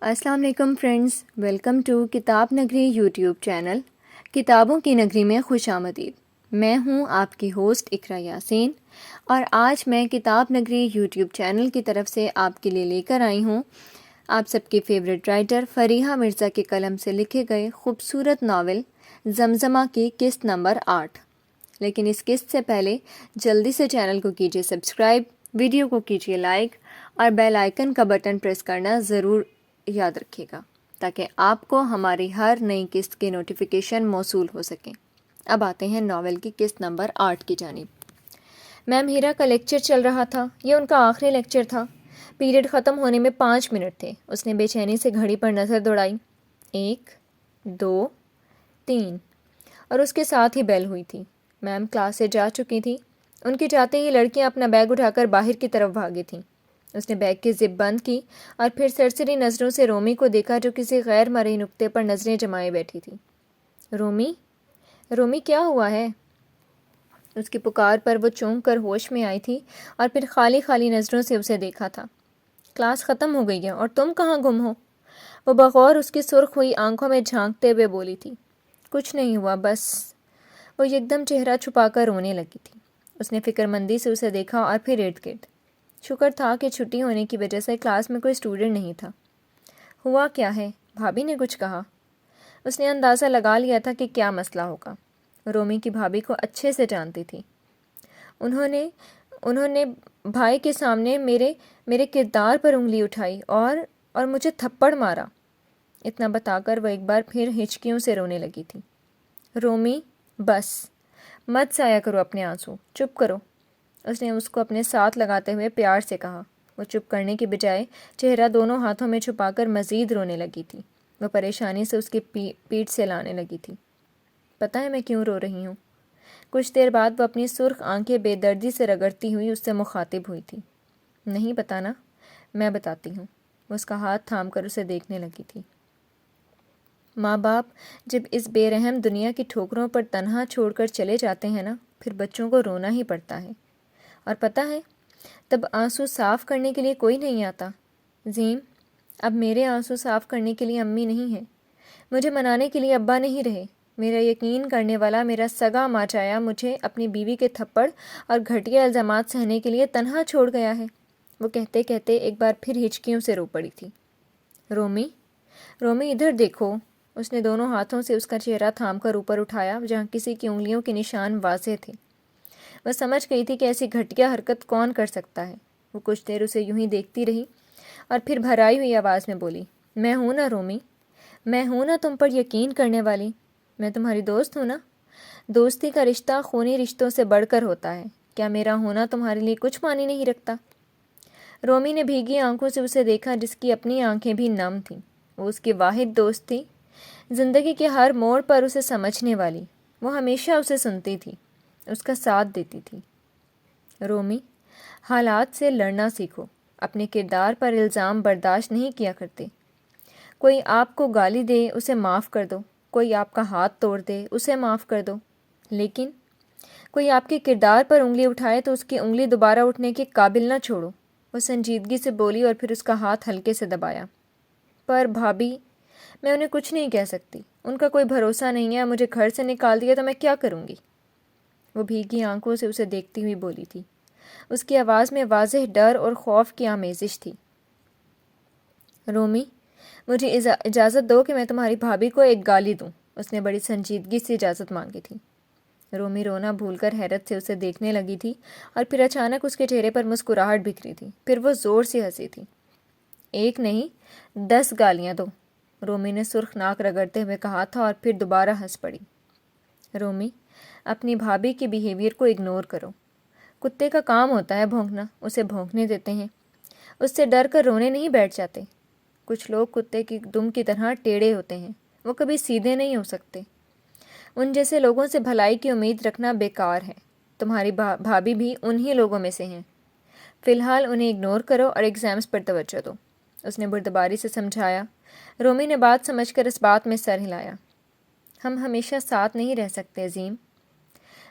السلام علیکم friends, welcome to کتاب نگری یوٹیوب چینل کتابوں کی نگری میں خوش آمدید۔ میں ہوں آپ کی ہوسٹ اقرا یاسین، اور آج میں کتاب نگری یوٹیوب چینل کی طرف سے آپ کے لیے لے کر آئی ہوں آپ سب کی فیوریٹ رائٹر فریحہ مرزا کے قلم سے لکھے گئے خوبصورت ناول زمزمہ کی قسط نمبر 8۔ لیکن اس قسط سے پہلے جلدی سے چینل کو کیجیے سبسکرائب، ویڈیو کو کیجیے لائک اور بیل آئیکن کا بٹن پریس کرنا ضرور یاد رکھیے گا تاکہ آپ کو ہماری ہر نئی قسط کی نوٹیفیکیشن موصول ہو سکیں۔ اب آتے ہیں ناول کی قسط نمبر 8 کی جانب۔ میم ہیرا کا لیکچر چل رہا تھا، یہ ان کا آخری لیکچر تھا۔ پیریڈ ختم ہونے میں 5 منٹ تھے۔ اس نے بے چینی سے گھڑی پر نظر دوڑائی۔ 1 2 3 اور اس کے ساتھ ہی بیل ہوئی تھی۔ میم کلاس سے جا چکی تھی۔ ان کے جاتے ہی لڑکیاں اپنا بیگ اٹھا کر باہر کی طرف بھاگی تھیں۔ اس نے بیگ کی زپ بند کی اور پھر سرسری نظروں سے رومی کو دیکھا جو کسی غیر مرئی نقطے پر نظریں جمائے بیٹھی تھی۔ رومی، رومی کیا ہوا ہے؟ اس کی پکار پر وہ چونک کر ہوش میں آئی تھی اور پھر خالی خالی نظروں سے اسے دیکھا تھا۔ کلاس ختم ہو گئی ہے اور تم کہاں گم ہو؟ وہ بغور اس کی سرخ ہوئی آنکھوں میں جھانکتے ہوئے بولی تھی۔ کچھ نہیں ہوا، بس۔ وہ یکدم چہرہ چھپا کر رونے لگی تھی۔ اس نے فکر مندی سے اسے دیکھا اور پھر ارد گرد۔ شکر تھا کہ چھٹی ہونے کی وجہ سے کلاس میں کوئی اسٹوڈنٹ نہیں تھا۔ ہوا کیا ہے؟ بھابھی نے کچھ کہا؟ اس نے اندازہ لگا لیا تھا کہ کیا مسئلہ ہوگا۔ رومی کی بھابھی کو اچھے سے جانتی تھی۔ انہوں نے بھائی کے سامنے میرے کردار پر انگلی اٹھائی اور مجھے تھپڑ مارا۔ اتنا بتا کر وہ ایک بار پھر ہچکیوں سے رونے لگی تھی۔ رومی، بس، مت ضائع کرو اپنے آنسو، چپ کرو، اس نے اس کو اپنے ساتھ لگاتے ہوئے پیار سے کہا۔ وہ چپ کرنے کی بجائے چہرہ دونوں ہاتھوں میں چھپا کر مزید رونے لگی تھی۔ وہ پریشانی سے اس کی پیٹھ سے لانے لگی تھی۔ پتہ ہے میں کیوں رو رہی ہوں؟ کچھ دیر بعد وہ اپنی سرخ آنکھیں بے دردی سے رگڑتی ہوئی اس سے مخاطب ہوئی تھی۔ نہیں پتہ نا، میں بتاتی ہوں۔ وہ اس کا ہاتھ تھام کر اسے دیکھنے لگی تھی۔ ماں باپ جب اس بے رحم دنیا کی ٹھوکروں پر تنہا چھوڑ کر چلے جاتے ہیں نا، پھر بچوں کو رونا ہی پڑتا ہے۔ اور پتہ ہے، تب آنسو صاف کرنے کے لیے کوئی نہیں آتا۔ زیم، اب میرے آنسو صاف کرنے کے لیے امی نہیں ہیں، مجھے منانے کے لیے ابا نہیں رہے۔ میرا یقین کرنے والا میرا سگا ماچایا مجھے اپنی بیوی کے تھپڑ اور گھٹیا الزامات سہنے کے لیے تنہا چھوڑ گیا ہے۔ وہ کہتے کہتے ایک بار پھر ہچکیوں سے رو پڑی تھی۔ رومی، رومی ادھر دیکھو۔ اس نے دونوں ہاتھوں سے اس کا چہرہ تھام کر اوپر اٹھایا جہاں کسی کی انگلیوں کے نشان واضح تھے۔ وہ سمجھ گئی تھی کہ ایسی گھٹیا حرکت کون کر سکتا ہے۔ وہ کچھ دیر اسے یوں ہی دیکھتی رہی اور پھر بھرائی ہوئی آواز میں بولی، میں ہوں نا رومی، میں ہوں نا تم پر یقین کرنے والی، میں تمہاری دوست ہوں نا۔ دوستی کا رشتہ خونی رشتوں سے بڑھ کر ہوتا ہے۔ کیا میرا ہونا تمہارے لیے کچھ معنی نہیں رکھتا؟ رومی نے بھیگی آنکھوں سے اسے دیکھا جس کی اپنی آنکھیں بھی نم تھیں۔ وہ اس کی واحد دوست تھی، زندگی کے ہر موڑ پر اسے سمجھنے والی۔ وہ ہمیشہ اسے سنتی تھی، اس کا ساتھ دیتی تھی۔ رومی، حالات سے لڑنا سیکھو، اپنے کردار پر الزام برداشت نہیں کیا کرتے۔ کوئی آپ کو گالی دے اسے معاف کر دو، کوئی آپ کا ہاتھ توڑ دے اسے معاف کر دو، لیکن کوئی آپ کے کردار پر انگلی اٹھائے تو اس کی انگلی دوبارہ اٹھنے کے قابل نہ چھوڑو۔ وہ سنجیدگی سے بولی اور پھر اس کا ہاتھ ہلکے سے دبایا۔ پر بھابھی، میں انہیں کچھ نہیں کہہ سکتی، ان کا کوئی بھروسہ نہیں ہے، مجھے گھر سے نکال دیا تو میں کیا کروں گی؟ وہ بھیگی آنکھوں سے اسے دیکھتی ہوئی بولی تھی۔ اس کی آواز میں واضح ڈر اور خوف کی آمیزش تھی۔ رومی، مجھے اجازت دو کہ میں تمہاری بھابھی کو ایک گالی دوں۔ اس نے بڑی سنجیدگی سے اجازت مانگی تھی۔ رومی رونا بھول کر حیرت سے اسے دیکھنے لگی تھی اور پھر اچانک اس کے چہرے پر مسکراہٹ بکھری تھی۔ پھر وہ زور سے ہنسی تھی۔ 1 نہیں 10 گالیاں دو، رومی نے سرخ ناک رگڑتے ہوئے کہا تھا اور پھر دوبارہ ہنس پڑی۔ رومی، اپنی بھابھی کے بیہیویئر کو اگنور کرو۔ کتے کا کام ہوتا ہے بھونکنا، اسے بھونکنے دیتے ہیں، اس سے ڈر کر رونے نہیں بیٹھ جاتے۔ کچھ لوگ کتے کی دم کی طرح ٹیڑھے ہوتے ہیں، وہ کبھی سیدھے نہیں ہو سکتے۔ ان جیسے لوگوں سے بھلائی کی امید رکھنا بیکار ہے۔ تمہاری بھابھی بھی انہی لوگوں میں سے ہیں۔ فی الحال انہیں اگنور کرو اور ایگزامز پر توجہ دو، اس نے بردباری سے سمجھایا۔ رومی نے بات سمجھ کر اس بات میں سر ہلایا۔ ہم ہمیشہ ساتھ نہیں رہ سکتے عظیم،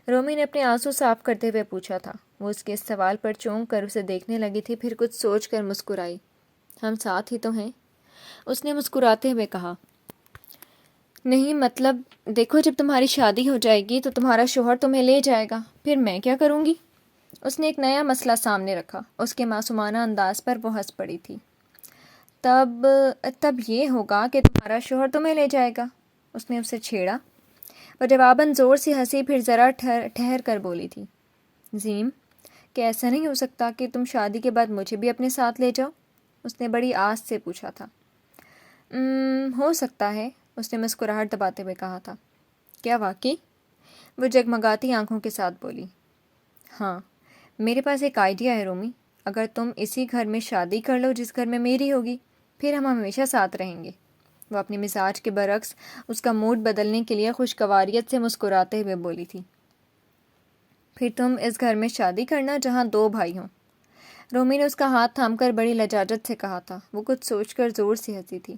رومی نے اپنے آنسو صاف کرتے ہوئے پوچھا تھا۔ وہ اس کے اس سوال پر چونک کر اسے دیکھنے لگی تھی، پھر کچھ سوچ کر مسکرائی۔ ہم ساتھ ہی تو ہیں، اس نے مسکراتے ہوئے کہا۔ نہیں مطلب دیکھو، جب تمہاری شادی ہو جائے گی تو تمہارا شوہر تمہیں لے جائے گا، پھر میں کیا کروں گی؟ اس نے ایک نیا مسئلہ سامنے رکھا۔ اس کے معصومانہ انداز پر وہ ہنس پڑی تھی۔ تب یہ ہوگا کہ تمہارا شوہر تمہیں لے جائے گا، اس نے اسے چھیڑا۔ وہ جواباً زور سے ہنسی، پھر ذرا ٹھہر کر بولی تھی، زیم، کہ ایسا نہیں ہو سکتا کہ تم شادی کے بعد مجھے بھی اپنے ساتھ لے جاؤ؟ اس نے بڑی آس سے پوچھا تھا۔ ہو سکتا ہے، اس نے مسکراہٹ دباتے ہوئے کہا تھا۔ کیا واقعی؟ وہ جگمگاتی آنکھوں کے ساتھ بولی۔ ہاں، میرے پاس ایک آئیڈیا ہے رومی۔ اگر تم اسی گھر میں شادی کر لو جس گھر میں میری ہوگی، پھر ہم ہمیشہ ساتھ رہیں گے۔ وہ اپنے مزاج کے برعکس اس کا موڈ بدلنے کے لیے خوشگواریت سے مسکراتے ہوئے بولی تھی۔ پھر تم اس گھر میں شادی کرنا جہاں 2 بھائی ہوں۔ رومی نے اس کا ہاتھ تھام کر بڑی لجاجت سے کہا تھا۔ وہ کچھ سوچ کر زور سے ہنسی تھی۔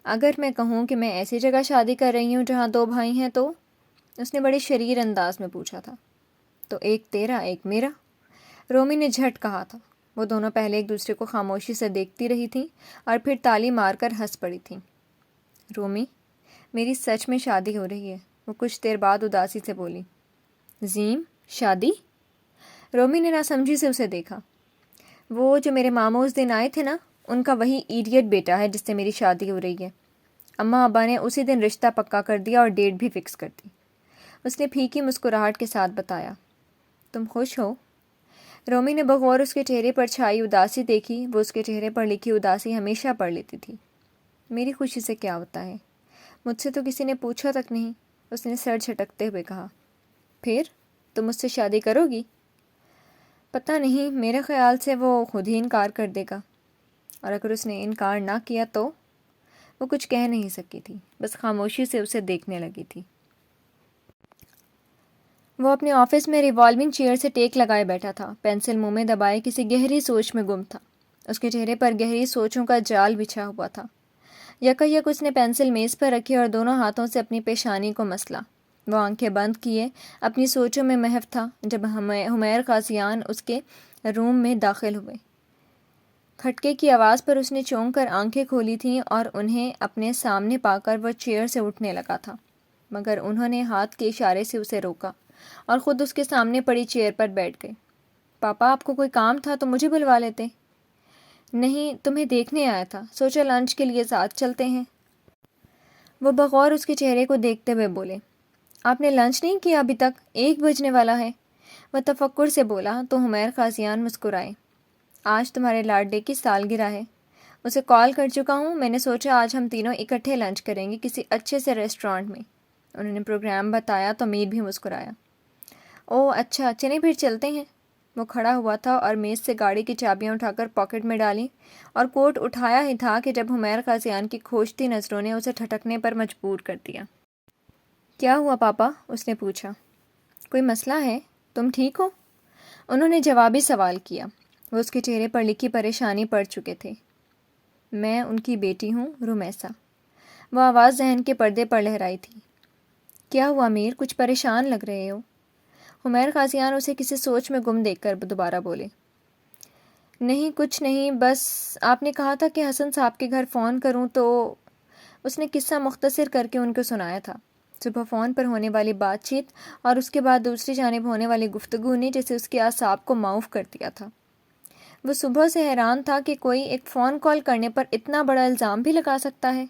اگر میں کہوں کہ میں ایسی جگہ شادی کر رہی ہوں جہاں 2 بھائی ہیں تو؟ اس نے بڑے شریر انداز میں پوچھا تھا۔ تو ایک تیرا ایک میرا، رومی نے جھٹ کہا تھا۔ وہ دونوں پہلے ایک دوسرے کو خاموشی سے دیکھتی رہی تھیں اور پھر تالی مار کر ہنس پڑی تھیں۔ رومی، میری سچ میں شادی ہو رہی ہے، وہ کچھ دیر بعد اداسی سے بولی۔ زیم، شادی؟ رومی نے ناسمجھی سے اسے دیکھا۔ وہ جو میرے ماموں اس دن آئے تھے نا، ان کا وہی ایڈیٹ بیٹا ہے جس سے میری شادی ہو رہی ہے۔ اماں ابا نے اسی دن رشتہ پکا کر دیا اور ڈیٹ بھی فکس کر دی، اس نے پھیکی مسکراہٹ کے ساتھ بتایا۔ تم خوش ہو؟ رومی نے بغور اس کے چہرے پر چھائی اداسی دیکھی۔ وہ اس کے چہرے پر لکھی اداسی ہمیشہ پڑھ لیتی تھی۔ میری خوشی سے کیا ہوتا ہے؟ مجھ سے تو کسی نے پوچھا تک نہیں، اس نے سر جھٹکتے ہوئے کہا۔ پھر تم مجھ سے شادی کرو گی؟ پتہ نہیں، میرے خیال سے وہ خود ہی انکار کر دے گا۔ اور اگر اس نے انکار نہ کیا تو؟ وہ کچھ کہہ نہیں سکی تھی، بس خاموشی سے اسے دیکھنے لگی تھی۔ وہ اپنے آفس میں ریوالونگ چیئر سے ٹیک لگائے بیٹھا تھا، پینسل منہ میں دبائے کسی گہری سوچ میں گم تھا۔ اس کے چہرے پر گہری سوچوں کا جال بچھا ہوا تھا۔ یکایک اس نے پینسل میز پر رکھی اور دونوں ہاتھوں سے اپنی پیشانی کو مسلا۔ وہ آنکھیں بند کیے اپنی سوچوں میں محو تھا جب حمیر قاضیان اس کے روم میں داخل ہوئے۔ کھٹکے کی آواز پر اس نے چونک کر آنکھیں کھولی تھیں اور انہیں اپنے سامنے پا کر وہ چیئر سے اٹھنے لگا تھا، مگر انہوں نے ہاتھ کے اشارے سے اسے روکا اور خود اس کے سامنے پڑی چیئر پر بیٹھ گئے۔ پاپا، آپ کو کوئی کام تھا تو مجھے بلوا لیتے۔ نہیں، تمہیں دیکھنے آیا تھا، سوچا لنچ کے لیے ساتھ چلتے ہیں۔ وہ بغور اس کے چہرے کو دیکھتے ہوئے بولے۔ آپ نے لنچ نہیں کیا ابھی تک؟ 1 بجنے والا ہے۔ وہ تفکر سے بولا تو حمیر قاضیان مسکرائے۔ آج تمہارے لاڈلے کی سالگرہ ہے، اسے کال کر چکا ہوں، میں نے سوچا آج ہم تینوں اکٹھے لنچ کریں گے کسی اچھے سے ریسٹورانٹ میں۔ انہوں نے پروگرام بتایا تو میر بھی مسکرایا۔ اوہ اچھا، چلیں پھر چلتے ہیں۔ وہ کھڑا ہوا تھا اور میز سے گاڑی کی چابیاں اٹھا کر پاکٹ میں ڈالیں اور کوٹ اٹھایا ہی تھا کہ جب حمیر قاضیان کی کھوجتی نظروں نے اسے ٹھٹکنے پر مجبور کر دیا۔ کیا ہوا پاپا؟ اس نے پوچھا۔ کوئی مسئلہ ہے؟ تم ٹھیک ہو؟ انہوں نے جوابی سوال کیا۔ وہ اس کے چہرے پر لکھی پریشانی پڑھ چکے تھے۔ میں ان کی بیٹی ہوں، رومیسا۔ وہ آواز ذہن کے پردے پر لہرائی تھی۔ کیا ہوا میر؟ کچھ پریشان لگ رہے ہو؟ حمیر قاضیان اسے کسی سوچ میں گم دیکھ کر دوبارہ بولے۔ نہیں کچھ نہیں، بس آپ نے کہا تھا کہ حسن صاحب کے گھر فون کروں تو اس نے قصہ مختصر کر کے ان کو سنایا تھا۔ صبح فون پر ہونے والی بات چیت اور اس کے بعد دوسری جانب ہونے والی گفتگو نے جیسے اس کے اعصاب کو معاف کر دیا تھا۔ وہ صبح سے حیران تھا کہ کوئی ایک فون کال کرنے پر اتنا بڑا الزام بھی لگا سکتا ہے۔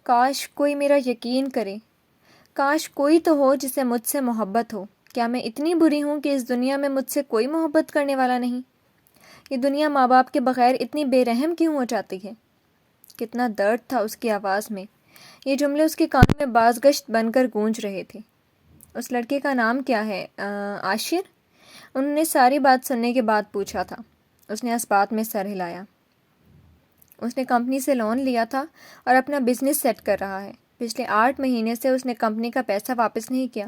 کاش کوئی میرا یقین کرے، کاش کوئی تو ہو جسے مجھ سے محبت ہو۔ کیا میں اتنی بری ہوں کہ اس دنیا میں مجھ سے کوئی محبت کرنے والا نہیں؟ یہ دنیا ماں باپ کے بغیر اتنی بے رحم کیوں ہو جاتی ہے؟ کتنا درد تھا اس کی آواز میں۔ یہ جملے اس کے کانوں میں بازگشت بن کر گونج رہے تھے۔ اس لڑکے کا نام کیا ہے؟ عاشر؟ انہوں نے ساری بات سننے کے بعد پوچھا تھا۔ اس نے اس بات میں سر ہلایا۔ اس نے کمپنی سے لون لیا تھا اور اپنا بزنس سیٹ کر رہا ہے۔ پچھلے 8 مہینے سے اس نے کمپنی کا پیسہ واپس نہیں کیا۔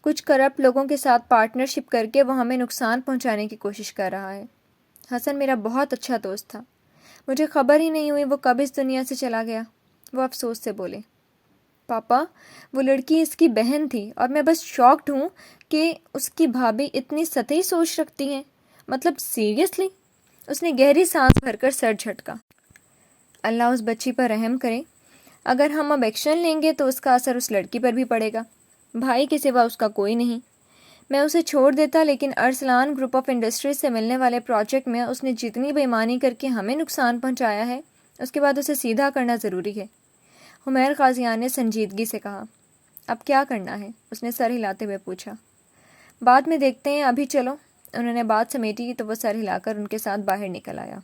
کچھ کرپٹ لوگوں کے ساتھ پارٹنرشپ کر کے وہ ہمیں نقصان پہنچانے کی کوشش کر رہا ہے۔ حسن میرا بہت اچھا دوست تھا، مجھے خبر ہی نہیں ہوئی وہ کب اس دنیا سے چلا گیا۔ وہ افسوس سے بولے۔ پاپا، وہ لڑکی اس کی بہن تھی اور میں بس شاکڈ ہوں کہ اس کی بھابھی اتنی سطحی سوچ رکھتی ہیں۔ مطلب سیریسلی؟ اس نے گہری سانس بھر کر سر جھٹکا۔ اللہ اس بچی پر رحم کرے. اگر ہم اب ایکشن لیں گے تو اس کا اثر اس لڑکی پر بھی پڑے گا. بھائی کے سوا اس کا کوئی نہیں. میں اسے چھوڑ دیتا، لیکن ارسلان گروپ آف انڈسٹریز سے ملنے والے پروجیکٹ میں اس نے جتنی بے ایمانی کر کے ہمیں نقصان پہنچایا ہے، اس کے بعد اسے سیدھا کرنا ضروری ہے. حمیر قاضیان نے سنجیدگی سے کہا. اب کیا کرنا ہے؟ اس نے سر ہلاتے ہوئے پوچھا. بعد میں دیکھتے ہیں، ابھی چلو. انہوں نے بات سمیٹی تو وہ سر ہلا کر ان کے ساتھ باہر نکل آیا.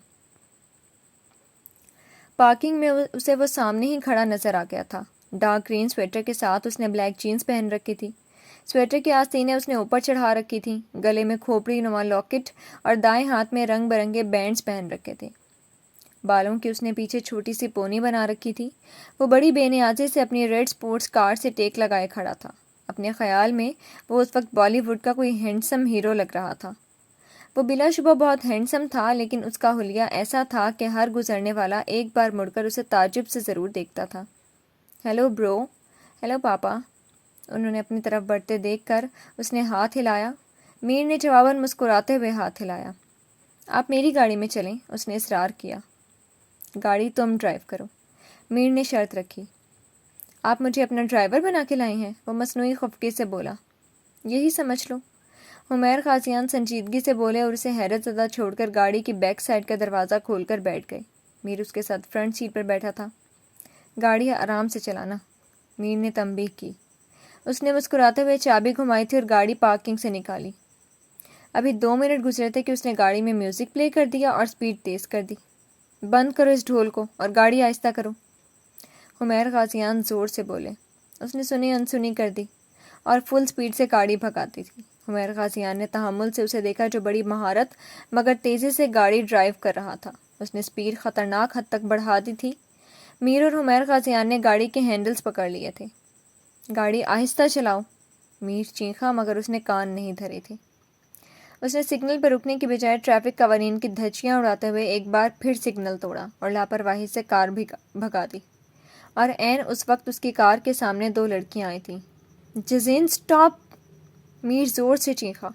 پارکنگ میں اسے وہ سامنے ہی کھڑا نظر آ گیا تھا. ڈارک گرین سویٹر کے ساتھ اس نے بلیک جینز پہن رکھی تھی. سویٹر کی آستینیں اس نے اوپر چڑھا رکھی تھیں. گلے میں کھوپڑی نما لاکٹ اور دائیں ہاتھ میں رنگ برنگے بینڈز پہن رکھے تھے. بالوں کی اس نے پیچھے چھوٹی سی پونی بنا رکھی تھی. وہ بڑی بے نیازی سے اپنی ریڈ سپورٹس کار سے ٹیک لگائے کھڑا تھا. اپنے خیال میں وہ اس وقت بالی ووڈ کا کوئی ہینڈسم ہیرو لگ رہا تھا. وہ بلا شبہ بہت ہینڈسم تھا، لیکن اس کا حلیہ ایسا تھا کہ ہر گزرنے والا ایک بار مڑ کر اسے تعجب سے ضرور دیکھتا تھا. ہیلو برو. ہیلو پاپا. انہوں نے اپنی طرف بڑھتے دیکھ کر اس نے ہاتھ ہلایا. میر نے جواباً مسکراتے ہوئے ہاتھ ہلایا. آپ میری گاڑی میں چلیں، اس نے اصرار کیا. گاڑی تم ڈرائیو کرو، میر نے شرط رکھی. آپ مجھے اپنا ڈرائیور بنا کے لائے ہیں، وہ مصنوعی خفگی سے بولا. یہی سمجھ لو. حمیر قاضیان سنجیدگی سے بولے اور اسے حیرت زدہ چھوڑ کر گاڑی کی بیک سائڈ کا دروازہ کھول کر بیٹھ گئے. میر اس کے ساتھ فرنٹ سیٹ پر بیٹھا تھا. گاڑی آرام سے چلانا، میر نے تنبیہ کی. اس نے مسکراتے ہوئے چابی گھمائی تھی اور گاڑی پارکنگ سے نکالی. ابھی 2 منٹ گزرے تھے کہ اس نے گاڑی میں میوزک پلے کر دیا اور سپیڈ تیز کر دی. بند کرو اس ڈھول کو اور گاڑی آہستہ کرو، حمیر قاضیان زور سے بولے. اس نے سنی انسنی کر دی اور فل سپیڈ سے گاڑی بھگاتی تھی. حمیر قاضیان نے تحمل سے اسے دیکھا جو بڑی مہارت مگر تیزی سے گاڑی ڈرائیو کر رہا تھا. اس نے سپیڈ خطرناک حد تک بڑھا دی تھی. میر اور حمیر قاضیان نے گاڑی کے ہینڈلز پکڑ لیے تھے. گاڑی آہستہ چلاؤ، میر چیخا مگر اس نے کان نہیں دھرے تھے. اس نے سگنل پر رکنے کی بجائے ٹریفک قوانین کی دھچیاں اڑاتے ہوئے ایک بار پھر سگنل توڑا اور لاپرواہی سے کار بھگا دی. اور عین اس وقت اس کی کار کے سامنے 2 لڑکیاں آئی تھیں. جزین سٹاپ، میر زور سے چیخا.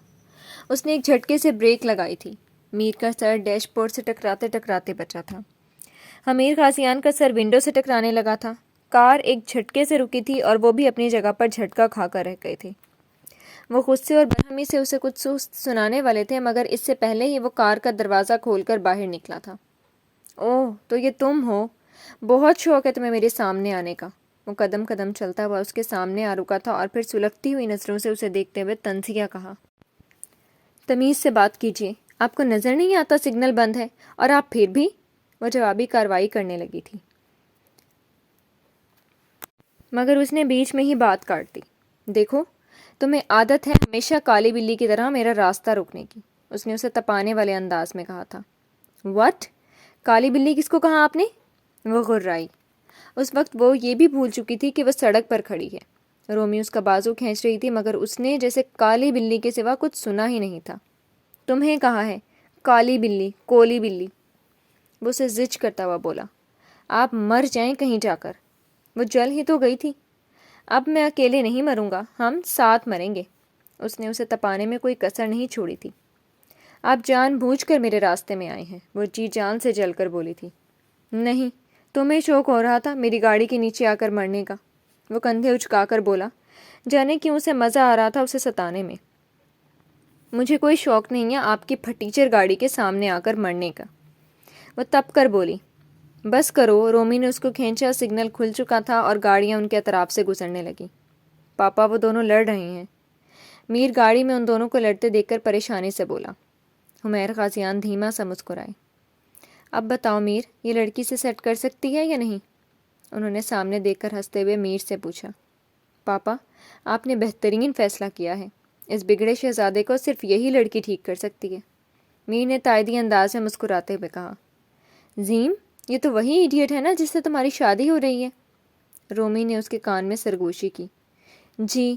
اس نے ایک جھٹکے سے بریک لگائی تھی. میر کا سر ڈیش بورڈ سے ٹکراتے ٹکراتے بچا تھا. حمیر قاضیان کا سر ونڈو سے ٹکرانے لگا تھا. کار ایک جھٹکے سے رکی تھی اور وہ بھی اپنی جگہ پر جھٹکا کھا کر رہ گئے تھے. وہ غصے اور برہمی سے اسے کچھ سنانے والے تھے مگر اس سے پہلے ہی وہ کار کا دروازہ کھول کر باہر نکلا تھا. اوہ تو یہ تم ہو، بہت شوق ہے تمہیں میرے سامنے آنے کا. وہ قدم قدم چلتا ہوا اس کے سامنے آ رکا تھا اور پھر سلگتی ہوئی نظروں سے اسے دیکھتے ہوئے طنزیہ کہا. تمیز سے بات کیجیے، آپ کو نظر نہیں آتا سگنل بند ہے اور آپ پھر بھی. وہ جوابی کارروائی کرنے لگی تھی مگر اس نے بیچ میں ہی بات کاٹ دی. دیکھو تمہیں عادت ہے ہمیشہ کالی بلی کی طرح میرا راستہ روکنے کی، اس نے اسے تپانے والے انداز میں کہا تھا. واٹ؟ کالی بلی کس کو کہا آپ نے؟ وہ غرائی. اس وقت وہ یہ بھی بھول چکی تھی کہ وہ سڑک پر کھڑی ہے. رومی اس کا بازو کھینچ رہی تھی مگر اس نے جیسے کالی بلی کے سوا کچھ سنا ہی نہیں تھا. تمہیں کہا ہے کالی بلی، کولی بلی، وہ اسے زج کرتا ہوا بولا. آپ مر جائیں کہیں جا کر. وہ جل ہی تو گئی تھی. اب میں اکیلے نہیں مروں گا، ہم ساتھ مریں گے. اس نے اسے تپانے میں کوئی کسر نہیں چھوڑی تھی. آپ جان بوجھ کر میرے راستے میں آئے ہیں، وہ جی جان سے جل کر بولی تھی. نہیں، تمہیں شوق ہو رہا تھا میری گاڑی کے نیچے آ کر مرنے کا، وہ کندھے اچکا کر بولا. جانے کیوں اسے مزہ آ رہا تھا اسے ستانے میں. مجھے کوئی شوق نہیں ہے آپ کی پھٹیچر گاڑی کے سامنے آ کر مرنے کا، وہ تپ کر بولی. بس کرو، رومی نے اس کو کھینچا. سگنل کھل چکا تھا اور گاڑیاں ان کے اطراف سے گزرنے لگیں. پاپا وہ دونوں لڑ رہے ہیں، میر گاڑی میں ان دونوں کو لڑتے دیکھ کر پریشانی سے بولا. حمیر قاضیان دھیما سا مسکرائے. اب بتاؤ میر، یہ لڑکی سے سیٹ کر سکتی ہے یا نہیں؟ انہوں نے سامنے دیکھ کر ہنستے ہوئے میر سے پوچھا. پاپا آپ نے بہترین فیصلہ کیا ہے، اس بگڑے شہزادے کو صرف یہی لڑکی ٹھیک کر سکتی ہے، میر نے تائیدی انداز میں مسکراتے ہوئے کہا. زیم، یہ تو وہی ایڈیٹ ہے نا جس سے تمہاری شادی ہو رہی ہے. رومی نے اس کے کان میں سرگوشی کی. جی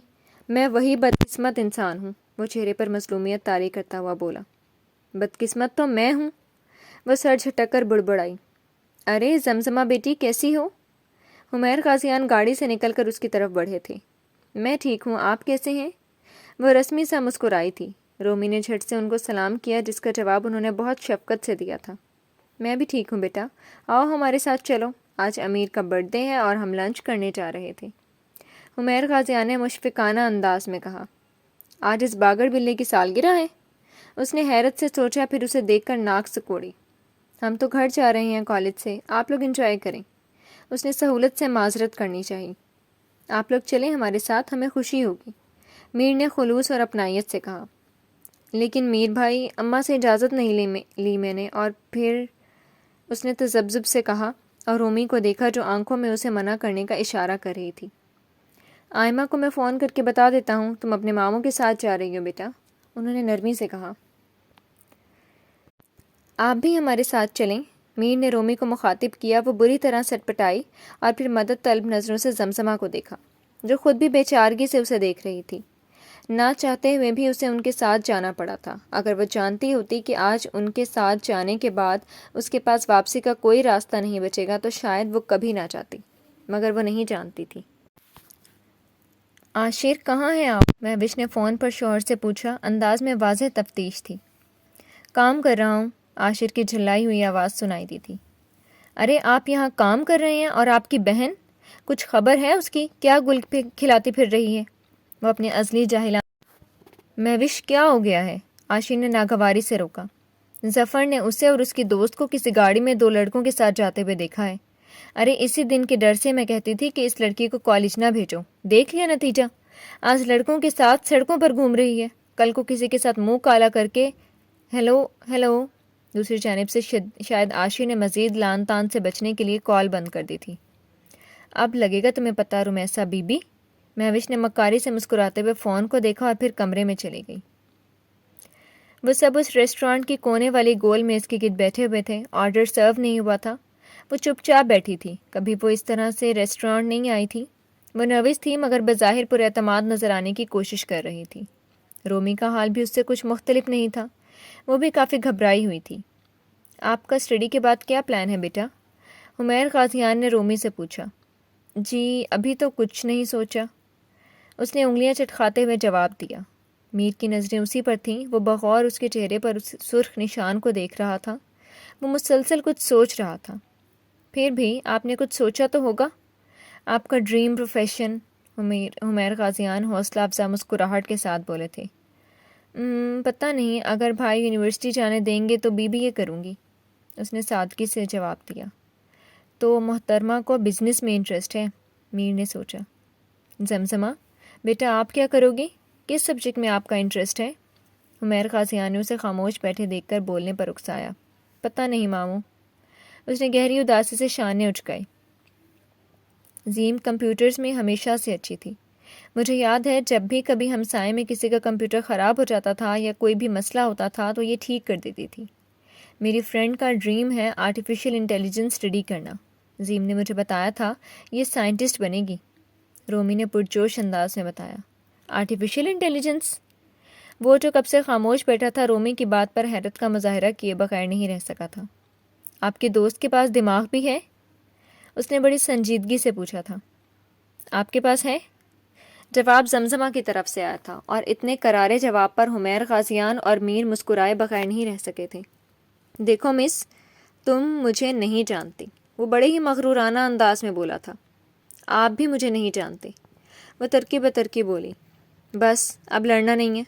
میں وہی بدقسمت انسان ہوں، وہ چہرے پر مظلومیت طاری کرتا ہوا بولا. بدقسمت تو میں ہوں، وہ سر جھٹک کر بڑبڑائی. ارے زمزمہ بیٹی کیسی ہو؟ حمیر قاضیان گاڑی سے نکل کر اس کی طرف بڑھے تھے. میں ٹھیک ہوں، آپ کیسے ہیں؟ وہ رسمی سا مسکرائی تھی. رومی نے جھٹ سے ان کو سلام کیا جس کا جواب انہوں نے بہت شفقت سے دیا تھا. میں بھی ٹھیک ہوں بیٹا، آؤ ہمارے ساتھ چلو، آج امیر کا برتھ ڈے ہے اور ہم لنچ کرنے جا رہے تھے، حمیر غازیان نے مشفقانہ انداز میں کہا۔ آج اس باگڑ بلے کی سالگرہ ہے؟ اس نے حیرت سے سوچا، پھر اسے دیکھ کر ناک سکوڑی۔ ہم تو گھر جا رہے ہیں کالج سے، آپ لوگ انجوائے کریں۔ اس نے سہولت سے معذرت کرنی چاہی۔ آپ لوگ چلیں ہمارے ساتھ، ہمیں خوشی ہوگی، میر نے خلوص اور اپنائیت سے کہا۔ لیکن میر بھائی، اماں سے اجازت نہیں لی میں نے، اور پھر اس نے تذبذب سے کہا اور رومی کو دیکھا جو آنکھوں میں اسے منع کرنے کا اشارہ کر رہی تھی۔ آئمہ کو میں فون کر کے بتا دیتا ہوں تم اپنے ماموں کے ساتھ جا رہی ہو بیٹا، انہوں نے نرمی سے کہا۔ آپ بھی ہمارے ساتھ چلیں، میر نے رومی کو مخاطب کیا۔ وہ بری طرح سٹپٹائی اور پھر مدد طلب نظروں سے زمزمہ کو دیکھا، جو خود بھی بے چارگی سے اسے دیکھ رہی تھی۔ نہ چاہتے ہوئے بھی اسے ان کے ساتھ جانا پڑا تھا۔ اگر وہ جانتی ہوتی کہ آج ان کے ساتھ جانے کے بعد اس کے پاس واپسی کا کوئی راستہ نہیں بچے گا تو شاید وہ کبھی نہ جاتی، مگر وہ نہیں جانتی تھی۔ عاشر کہاں ہیں آپ؟ مہوش نے فون پر شوہر سے پوچھا، انداز میں واضح تفتیش تھی۔ کام کر رہا ہوں، عاشر کی جھلائی ہوئی آواز سنائی دی تھی۔ ارے آپ یہاں کام کر رہے ہیں اور آپ کی بہن؟ کچھ خبر ہے اس کی؟ کیا گل کھلاتی پھر رہی ہے؟ وہ اپنے ازلی جاہلان۔ مہوش کیا ہو گیا ہے؟ عاشر نے ناگواری سے روکا۔ ظفر نے اسے اور اس کی دوست کو کسی گاڑی میں 2 لڑکوں کے ساتھ جاتے ہوئے دیکھا ہے۔ ارے اسی دن کے ڈر سے میں کہتی تھی کہ اس لڑکی کو کالج نہ بھیجو، دیکھ لیا نتیجہ، آج لڑکوں کے ساتھ سڑکوں پر گھوم رہی ہے، کل کو کسی کے ساتھ منہ کالا کر کے۔ ہیلو دوسری جانب سے شاید عاشر نے مزید لان تان سے بچنے کے لیے کال بند کر دی تھی۔ اب لگے گا تمہیں پتہ رمیسا بی بی؟ مہوش نے مکاری سے مسکراتے ہوئے فون کو دیکھا اور پھر کمرے میں چلی گئی۔ وہ سب اس ریسٹورانٹ کی کونے والی گول میز کے گرد بیٹھے ہوئے تھے، آرڈر سرو نہیں ہوا تھا۔ وہ چپ چاپ بیٹھی تھی، کبھی وہ اس طرح سے ریسٹورانٹ نہیں آئی تھی۔ وہ نروس تھی مگر بظاہر پر اعتماد نظر آنے کی کوشش کر رہی تھی۔ رومی کا حال بھی اس سے کچھ مختلف نہیں تھا، وہ بھی کافی گھبرائی ہوئی تھی۔ آپ کا اسٹڈی کے بعد کیا پلان ہے بیٹا؟ حمیر غازیان نے رومی سے پوچھا۔ جی ابھی تو کچھ نہیں سوچا، اس نے انگلیاں چٹکھاتے ہوئے جواب دیا۔ میر کی نظریں اسی پر تھیں، وہ بغور اس کے چہرے پر اس سرخ نشان کو دیکھ رہا تھا۔ وہ مسلسل کچھ سوچ رہا تھا۔ پھر بھی آپ نے کچھ سوچا تو ہوگا، آپ کا ڈریم پروفیشن؟ حمیر غازیان حوصلہ افزا مسکراہٹ کے ساتھ بولے تھے۔ پتہ نہیں، اگر بھائی یونیورسٹی جانے دیں گے تو بی بی اے کروں گی، اس نے سادگی سے جواب دیا۔ تو محترمہ کو بزنس میں انٹرسٹ ہے، میر نے سوچا۔ زمزمہ بیٹا آپ کیا کرو گی؟ کس سبجیکٹ میں آپ کا انٹرسٹ ہے؟ حمیر غازیان نے اسے خاموش بیٹھے دیکھ کر بولنے پر اکسایا۔ پتہ نہیں ماموں، اس نے گہری اداسی سے شانے اچکائے۔ زیم کمپیوٹرز میں ہمیشہ سے اچھی تھی، مجھے یاد ہے جب بھی کبھی ہمسائے میں کسی کا کمپیوٹر خراب ہو جاتا تھا یا کوئی بھی مسئلہ ہوتا تھا تو یہ ٹھیک کر دیتی تھی۔ میری فرینڈ کا ڈریم ہے آرٹیفیشل انٹیلیجنس اسٹڈی کرنا، زیم نے مجھے بتایا تھا یہ سائنٹسٹ بنے گی، رومی نے پرجوش انداز میں بتایا۔ Artificial intelligence? وہ جو کب سے خاموش بیٹھا تھا رومی کی بات پر حیرت کا مظاہرہ کیے بغیر نہیں رہ سکا تھا۔ آپ کے دوست کے پاس دماغ بھی ہے؟ اس نے بڑی سنجیدگی سے پوچھا تھا۔ آپ کے پاس ہے؟ جواب زمزمہ کی طرف سے آیا تھا، اور اتنے کرارے جواب پر حمیر غازیان اور میر مسکرائے بغیر نہیں رہ سکے تھے۔ دیکھو مس، تم مجھے نہیں جانتی، وہ بڑے ہی مغرورانہ انداز میں بولا تھا۔ آپ بھی مجھے نہیں جانتے، وہ ترکی بترکی بولی۔ بس اب لڑنا نہیں ہے،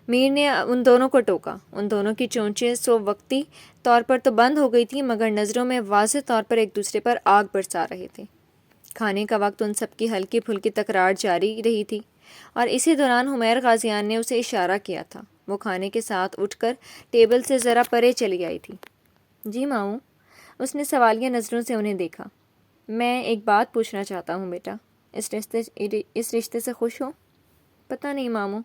میر نے ان دونوں کو ٹوکا۔ ان دونوں کی چونچیں سو وقتی طور پر تو بند ہو گئی تھیں مگر نظروں میں واضح طور پر ایک دوسرے پر آگ برسا رہے تھے۔ کھانے کا وقت ان سب کی ہلکی پھلکی تکرار جاری رہی تھی، اور اسی دوران حمیر غازیان نے اسے اشارہ کیا تھا۔ وہ کھانے کے ساتھ اٹھ کر ٹیبل سے ذرا پرے چلی آئی تھی۔ جی ماؤں، اس نے سوالیہ نظروں سے انہیں دیکھا۔ میں ایک بات پوچھنا چاہتا ہوں بیٹا، اس رشتے سے خوش ہو؟ پتہ نہیں ماموں،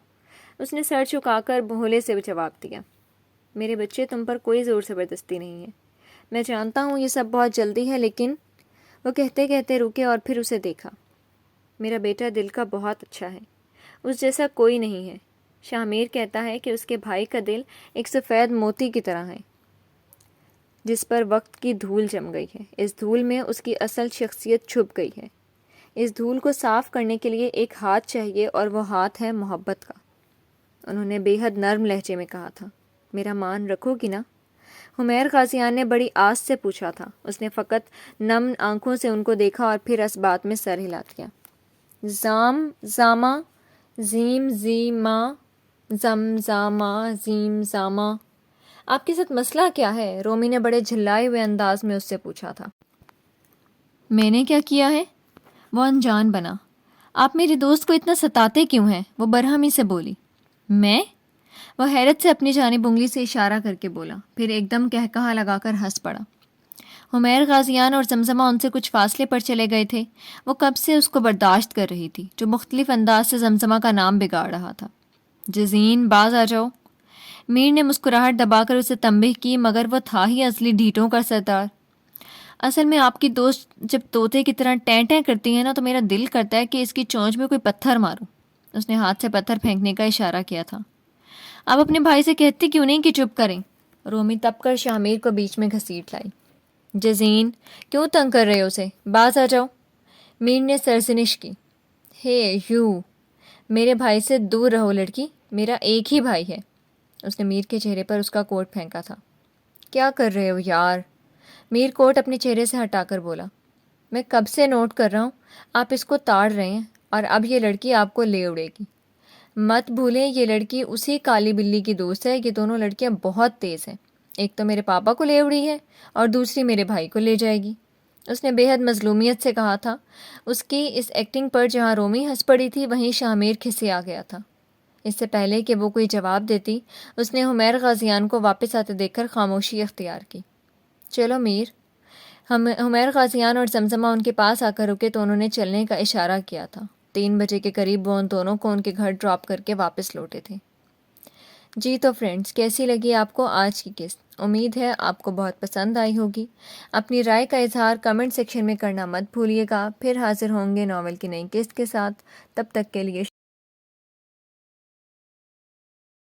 اس نے سر جھکا کر بھولے سے جواب دیا۔ میرے بچے، تم پر کوئی زور زبردستی نہیں ہے، میں جانتا ہوں یہ سب بہت جلدی ہے، لیکن وہ کہتے کہتے رکے اور پھر اسے دیکھا۔ میرا بیٹا دل کا بہت اچھا ہے، اس جیسا کوئی نہیں ہے۔ شاہ کہتا ہے کہ اس کے بھائی کا دل ایک سفید موتی کی طرح ہے جس پر وقت کی دھول جم گئی ہے۔ اس دھول میں اس کی اصل شخصیت چھپ گئی ہے۔ اس دھول کو صاف کرنے کے لیے ایک ہاتھ چاہیے، اور وہ ہاتھ ہے محبت کا، انہوں نے بے حد نرم لہجے میں کہا تھا۔ میرا مان رکھو گی نا؟ حمیر غازیان نے بڑی آس سے پوچھا تھا۔ اس نے فقط نم آنکھوں سے ان کو دیکھا اور پھر اس بات میں سر ہلا دیا۔ زام زامہ زیم زیمہ زمزامہ زیم زامہ، آپ کے ساتھ مسئلہ کیا ہے؟ رومی نے بڑے جھلائے ہوئے انداز میں اس سے پوچھا تھا۔ میں نے کیا کیا ہے؟ وہ انجان بنا۔ آپ میری دوست کو اتنا ستاتے کیوں ہیں؟ وہ برہمی سے بولی۔ میں؟ وہ حیرت سے اپنی جانب انگلی سے اشارہ کر کے بولا، پھر ایک دم قہقہہ لگا کر ہنس پڑا۔ حمیر غازیان اور زمزمہ ان سے کچھ فاصلے پر چلے گئے تھے۔ وہ کب سے اس کو برداشت کر رہی تھی، جو مختلف انداز سے زمزمہ کا نام بگاڑ رہا تھا۔ جزین، باز آ جاؤ۔ میر نے مسکراہٹ دبا کر اسے تنبیہ کی، مگر وہ تھا ہی اصلی ڈھیٹوں کا سردار۔ اصل میں آپ کی دوست جب طوطے کی طرح ٹیں ٹیں کرتی ہے نا، تو میرا دل کرتا ہے کہ اس کی چونچ میں کوئی پتھر ماروں۔ اس نے ہاتھ سے پتھر پھینکنے کا اشارہ کیا تھا۔ آپ اپنے بھائی سے کہتی کیوں نہیں کہ چپ کریں؟ رومی تپ کر شامیر کو بیچ میں گھسیٹ لائی۔ جزین، کیوں تنگ کر رہے ہو اسے؟ باز آ جاؤ۔ میر نے سرزنش کی۔ ہے یو، میرے بھائی سے دور رہو لڑکی، میرا ایک ہی بھائی ہے۔ اس نے میر کے چہرے پر اس کا کوٹ پھینکا تھا۔ کیا کر رہے ہو یار؟ میر کوٹ اپنے چہرے سے ہٹا کر بولا۔ میں کب سے نوٹ کر رہا ہوں، آپ اس کو تاڑ رہے ہیں، اور اب یہ لڑکی آپ کو لے اڑے گی۔ مت بھولیں یہ لڑکی اسی کالی بلی کی دوست ہے۔ یہ دونوں لڑکیاں بہت تیز ہیں، ایک تو میرے پاپا کو لے اڑی ہے اور دوسری میرے بھائی کو لے جائے گی۔ اس نے بے حد مظلومیت سے کہا تھا۔ اس کی اس ایکٹنگ پر جہاں رومی ہنس پڑی تھی، وہیں شامیر کھسے آ گیا تھا۔ اس سے پہلے کہ وہ کوئی جواب دیتی، اس نے حمیر غازیان کو واپس آتے دیکھ کر خاموشی اختیار کی۔ چلو میر۔ حمیر غازیان اور زمزمہ ان کے پاس آ کر رکے تو انہوں نے چلنے کا اشارہ کیا تھا۔ 3 بجے کے قریب وہ ان دونوں کو ان کے گھر ڈراپ کر کے واپس لوٹے تھے۔ جی تو فرینڈز، کیسی لگی آپ کو آج کی قسط؟ امید ہے آپ کو بہت پسند آئی ہوگی۔ اپنی رائے کا اظہار کمنٹ سیکشن میں کرنا مت بھولیے گا۔ پھر حاضر ہوں گے ناول کی نئی قسط کے ساتھ۔ تب تک کے لیے